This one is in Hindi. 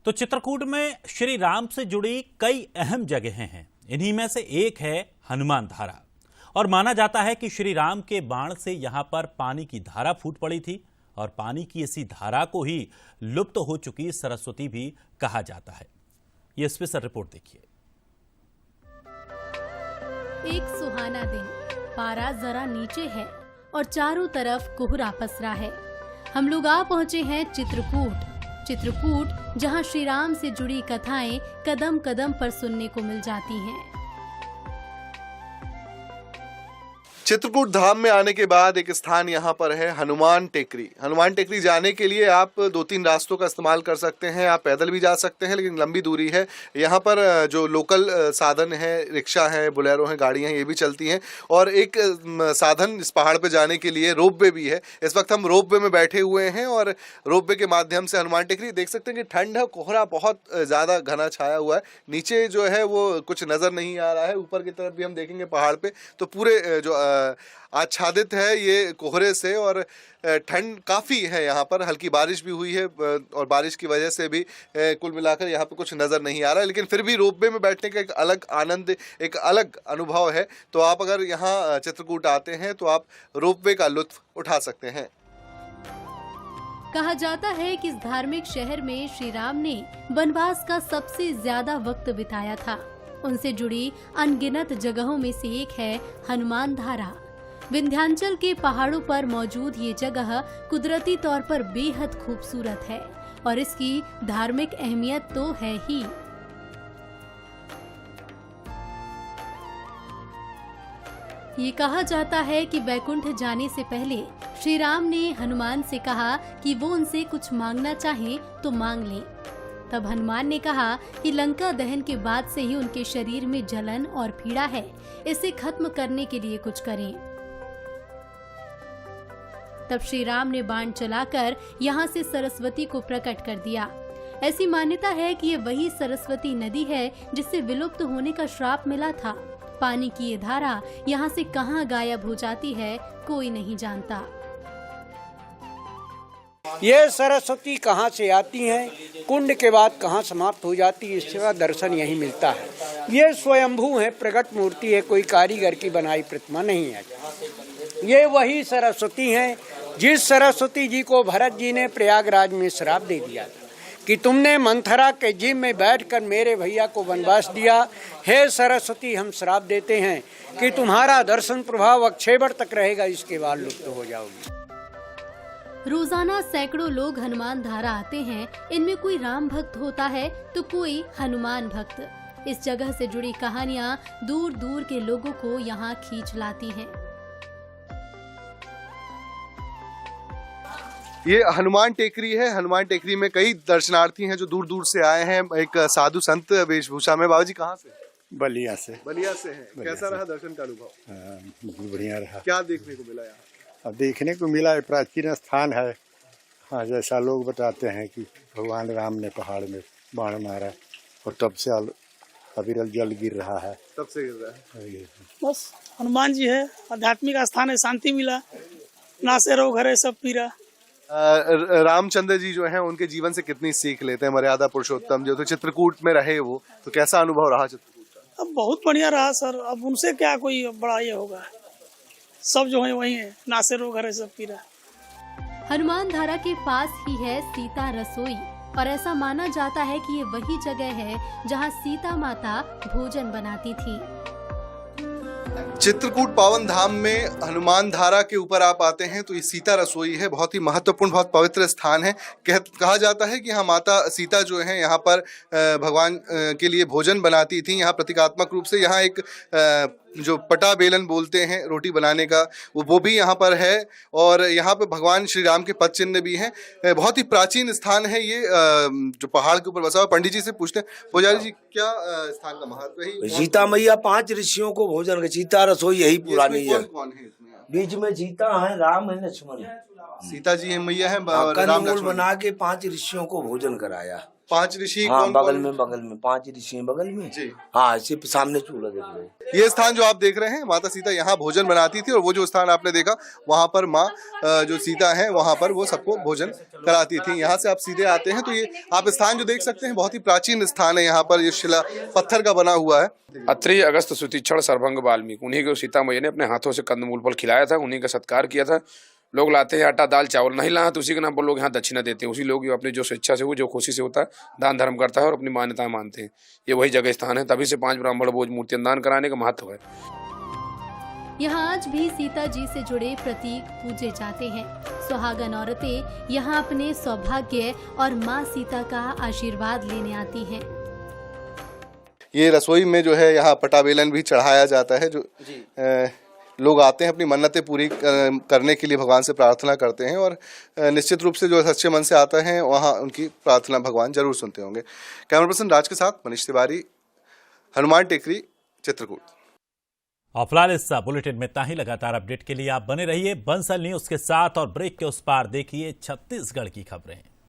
तो चित्रकूट में श्री राम से जुड़ी कई अहम जगहें हैं। इन्हीं में से एक है हनुमान धारा और माना जाता है कि श्री राम के बाण से यहां पर पानी की धारा फूट पड़ी थी और पानी की इसी धारा को ही लुप्त हो चुकी सरस्वती भी कहा जाता है। ये स्पेशल रिपोर्ट देखिए। एक सुहाना दिन, पारा जरा नीचे है और चारों तरफ कोहरा पसरा है। हम लोग आ पहुंचे हैं चित्रकूट, जहां श्री राम से जुड़ी कथाएं कदम कदम पर सुनने को मिल जाती हैं। चित्रकूट धाम में आने के बाद एक स्थान यहाँ पर है हनुमान टेकरी। हनुमान टेकरी जाने के लिए आप 2-3 रास्तों का इस्तेमाल कर सकते हैं। आप पैदल भी जा सकते हैं, लेकिन लंबी दूरी है। यहाँ पर जो लोकल साधन है, रिक्शा है, बोलेरो हैं, गाड़ियाँ ये भी चलती हैं। और एक साधन इस पहाड़ पे जाने के लिए रोपवे भी है। इस वक्त हम रोपवे में बैठे हुए हैं और रोपवे के माध्यम से हनुमान टेकरी देख सकते हैं कि ठंड है, कोहरा बहुत ज़्यादा घना छाया हुआ है। नीचे जो है वो कुछ नज़र नहीं आ रहा है। ऊपर की तरफ भी हम देखेंगे पहाड़ पर तो पूरे जो आच्छादित है ये कोहरे से और ठंड काफ़ी है। यहाँ पर हल्की बारिश भी हुई है और बारिश की वजह से भी कुल मिलाकर यहाँ पे कुछ नज़र नहीं आ रहा है, लेकिन फिर भी रोपवे में बैठने का एक अलग आनंद, एक अलग अनुभव है। तो आप अगर यहाँ चित्रकूट आते हैं तो आप रोपवे का लुत्फ उठा सकते हैं। कहा जाता है कि इस धार्मिक शहर में श्री राम ने वनवास का सबसे ज्यादा वक्त बिताया था। उनसे जुड़ी अनगिनत जगहों में से एक है हनुमान धारा। विंध्याचल के पहाड़ों पर मौजूद ये जगह कुदरती तौर पर बेहद खूबसूरत है और इसकी धार्मिक अहमियत तो है ही। ये कहा जाता है कि बैकुंठ जाने से पहले श्री राम ने हनुमान से कहा कि वो उनसे कुछ मांगना चाहें तो मांग लें। तब हनुमान ने कहा कि लंका दहन के बाद से ही उनके शरीर में जलन और पीड़ा है, इसे खत्म करने के लिए कुछ करें। तब श्री राम ने बाण चलाकर यहाँ से सरस्वती को प्रकट कर दिया। ऐसी मान्यता है कि ये वही सरस्वती नदी है जिससे विलुप्त होने का श्राप मिला था। पानी की ये धारा यहाँ से कहाँ गायब हो जाती है, कोई नहीं जानता। ये सरस्वती कहाँ से आती हैं, कुंड के बाद कहाँ समाप्त हो जाती है, इसका दर्शन यही मिलता है। ये स्वयंभू है, प्रकट मूर्ति है, कोई कारीगर की बनाई प्रतिमा नहीं है। ये वही सरस्वती हैं जिस सरस्वती जी को भरत जी ने प्रयागराज में श्राप दे दिया था कि तुमने मंथरा के जिम में बैठकर मेरे भैया को वनवास दिया। हे सरस्वती, हम श्राप देते हैं कि तुम्हारा दर्शन प्रभाव अक्षयवर तक रहेगा, इसके बाद लुप्त हो जाओगी। रोजाना सैकड़ों लोग हनुमान धारा आते हैं। इनमें कोई राम भक्त होता है तो कोई हनुमान भक्त। इस जगह से जुड़ी कहानियां दूर दूर के लोगों को यहाँ खींच लाती हैं। ये हनुमान टेकरी है। हनुमान टेकरी में कई दर्शनार्थी हैं जो दूर दूर से आए हैं एक साधु संत वेशभूषा में। बाबा जी कहाँ से? बलिया से। बलिया से हैं। कैसा रहा दर्शन का अनुभव? बढ़िया रहा। क्या देखने को मिला यहाँ? अब देखने को मिला प्राचीन स्थान है। हाँ, जैसा लोग बताते हैं कि भगवान राम ने पहाड़ में बाण मारा और तब से अविरल जल गिर रहा है। तब से गिर रहा है। बस हनुमान जी है, आध्यात्मिक स्थान है, शांति मिला, नासे रो घरे सब पीरा। रामचंद्र जी जो हैं उनके जीवन से कितनी सीख लेते हैं? मर्यादा पुरुषोत्तम जो तो चित्रकूट में रहे वो, तो कैसा अनुभव रहा चित्रकूट का? अब बहुत बढ़िया रहा सर। अब उनसे क्या कोई बड़ा ये होगा, सब जो है वही है, नासे रो घरे सब पीरा। हनुमान धारा के पास ही है सीता रसोई और ऐसा माना जाता है कि ये वही जगह है जहां सीता माता भोजन बनाती थी। चित्रकूट पावन धाम में हनुमान धारा के ऊपर आप आते हैं तो ये सीता रसोई है। बहुत ही महत्वपूर्ण, बहुत पवित्र स्थान है। कहा जाता है कि यहाँ माता सीता जो है यहाँ पर भगवान के लिए भोजन बनाती थी। यहाँ प्रतीकात्मक रूप से यहाँ एक जो पटा बेलन बोलते हैं रोटी बनाने का, वो भी यहाँ पर है और यहाँ पे भगवान श्री राम के पद चिन्ह भी हैं। बहुत ही प्राचीन स्थान है ये, जो पहाड़ के ऊपर बसा हुआ। पंडित जी से पूछते हैं, पुजारी जी क्या स्थान का महत्व है? सीता मैया 5 ऋषियों को भोजन, सीता रसोई यही पुरानी है। कौन है इसमें? बीच में सीता है, राम है, लक्ष्मण है। सीता जी है, मैया है, राम लक्ष्मण बना के 5 ऋषियों को भोजन कराया। 5 ऋषि हाँ कौन बगल कौन? में 5 ऋषि हैं बगल में जी। हाँ सिर्फ सामने चूल्हा देख रहे हैं। ये स्थान जो आप देख रहे हैं, माता सीता यहाँ भोजन बनाती थी और वो जो स्थान आपने देखा वहाँ पर माँ जो सीता है वहाँ पर वो सबको भोजन कराती थी। यहाँ से आप सीधे आते हैं तो ये आप स्थान जो देख सकते हैं बहुत ही प्राचीन स्थान है। यहाँ पर ये शिला पत्थर का बना हुआ है। अत्रि अगस्त सुतिक्षण सर्वभंग वाल्मीकि, उन्हीं को सीता मैया ने अपने हाथों से कंदमूल फल खिलाया था, उन्हीं का सत्कार किया था। लोग लाते हैं आटा दाल चावल, नहीं लाना तो उसी के नाम पर लोग यहाँ दक्षिणा देते हैं। उसी लोग अपनी जो स्वेच्छा से, वो जो खुशी से होता है दान धर्म करता है और अपनी मान्यता मानते हैं। ये वही जगह स्थान है, तभी से 5 ब्राह्मण भोज मूर्तियां दान कराने का महत्व है। यहाँ आज भी सीता जी से जुड़े प्रतीक पूजे जाते हैं। सुहागन औरतें यहाँ अपने सौभाग्य और माँ सीता का आशीर्वाद लेने आती हैं। ये रसोई में जो है यहाँ पटाबेलन भी चढ़ाया जाता है। जो लोग आते हैं अपनी मन्नतें पूरी करने के लिए भगवान से प्रार्थना करते हैं और निश्चित रूप से जो सच्चे मन से आता है वहाँ उनकी प्रार्थना भगवान जरूर सुनते होंगे। कैमरा पर्सन राज के साथ मनीष तिवारी, हनुमान टेकरी, चित्रकूट। और फिलहाल इस बुलेटिन में इतना ही। लगातार अपडेट के लिए आप बने रहिए बंसल न्यूज के साथ और ब्रेक के उस पार देखिए छत्तीसगढ़ की खबरें।